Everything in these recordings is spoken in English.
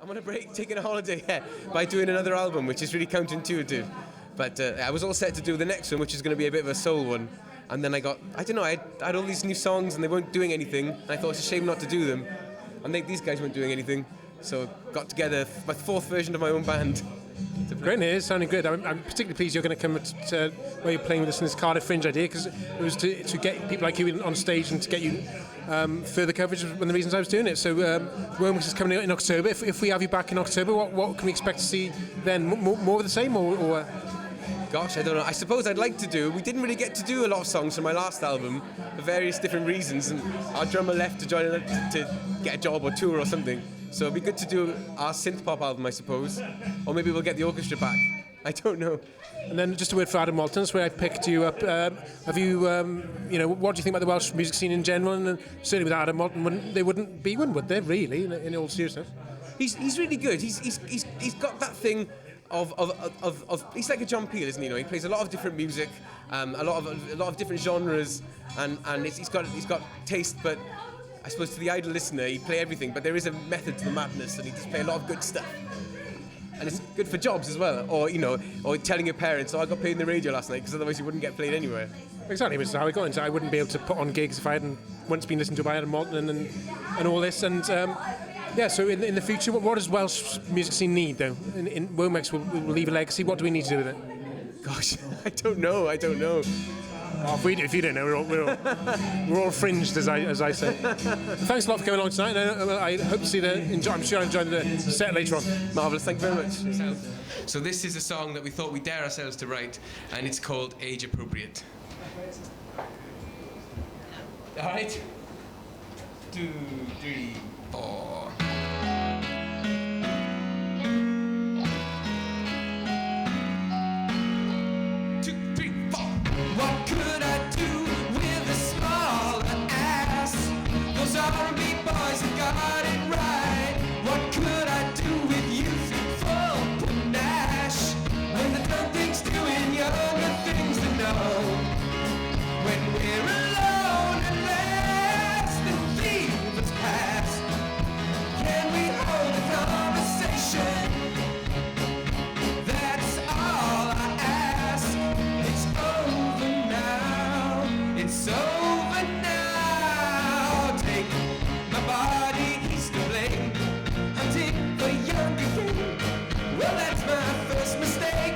I'm on a break, taking a holiday by doing another album, which is really counterintuitive. But I was all set to do the next one, which is going to be a bit of a soul one. And then I had all these new songs and they weren't doing anything. And I thought it's a shame not to do them. And these guys weren't doing anything. So got together my fourth version of my own band. Great, it is sounding good. I'm particularly pleased you're going to come to where you're playing with us in this Cardiff Fringe idea, because it was to get people like you on stage and to get you further coverage was one of the reasons I was doing it. So WOMEX is coming out in October. If we have you back in October, what can we expect to see then? More of the same or Gosh, I don't know. I suppose I'd like to do. We didn't really get to do a lot of songs from my last album for various different reasons, and our drummer left to join to get a job or tour or something. So it'd be good to do our synth pop album, I suppose, or maybe we'll get the orchestra back. I don't know. And then just a word for Adam Walton, that's where I picked you up. Have you, what do you think about the Welsh music scene in general? And certainly with Adam Walton, they wouldn't be one, would they? Really, in all seriousness. He's really good. He's got that thing. Of he's like a John Peel, isn't he? You know, he plays a lot of different music, a lot of different genres, and he's got taste. But I suppose to the idle listener, he play everything. But there is a method to the madness, and he just play a lot of good stuff. And it's good for jobs as well, or telling your parents, "Oh, I got played in the radio last night," because otherwise you wouldn't get played anywhere. Exactly, which is how I got into it. I wouldn't be able to put on gigs if I hadn't once been listened to by Adam Walton and all this. And yeah, so in the future, what does Welsh music scene need, though? In WOMEX will leave a legacy. What do we need to do with it? Gosh, I don't know. Oh, if you don't know, we're all fringed, as I say. Thanks a lot for coming along tonight. And I hope to see I'm sure I enjoyed the set later on. Marvellous, thank you very much. So this is a song that we thought we dare ourselves to write, and it's called Age Appropriate. All right. 2, 3, 4. What could I do with a smaller ass? Those R&B boys have got it right. What could I do with youth full panache? When the dumb things doing younger things to know. When we're alone and less than thieves past, can we hold a conversation? That's all I ask. It's over now. It's over now. Take my body, he's to blame. Hunting for younger game. Well, that's my first mistake.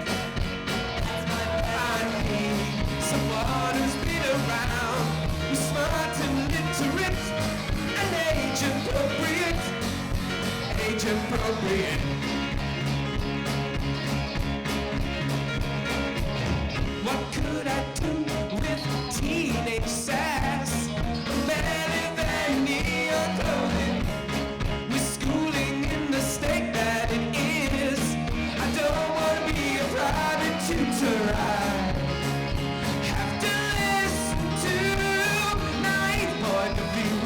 I need someone who's been around, who's smart and literate, and age appropriate. Age appropriate. What could I do with teenage sass? Better than neon clothing, with schooling in the state that it is. I don't want to be a private tutor. I have to listen to my point of view.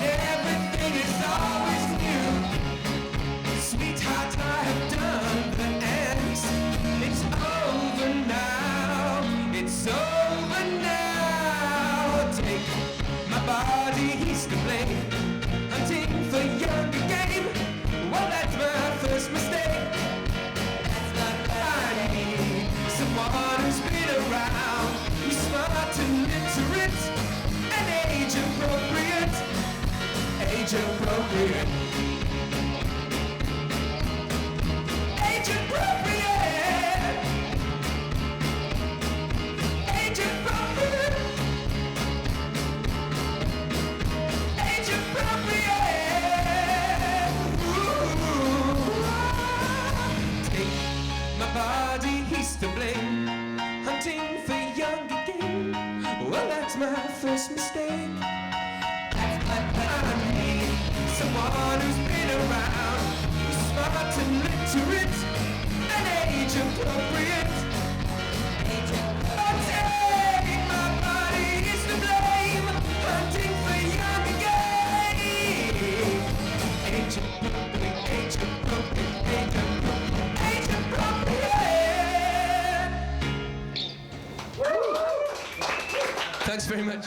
Everything is always new. Sweetheart, I have done the ends. It's over now. It's over now. Take my body, he's to blame. Hunting for younger game. Well, that's my first mistake. I need someone who's been around, who's smart and literate, and age appropriate. Age appropriate. Age appropriate. Age appropriate. Age appropriate. Ooh. Take my body, he's to blame. Hunting for younger game. Well, that's my first mistake. I need someone who's been around, who's smart and literate, and age appropriate. Oh, take my body, it's to blame. Hunting for younger game. Age appropriate, age appropriate, age appropriate, age appropriate. Thanks very much.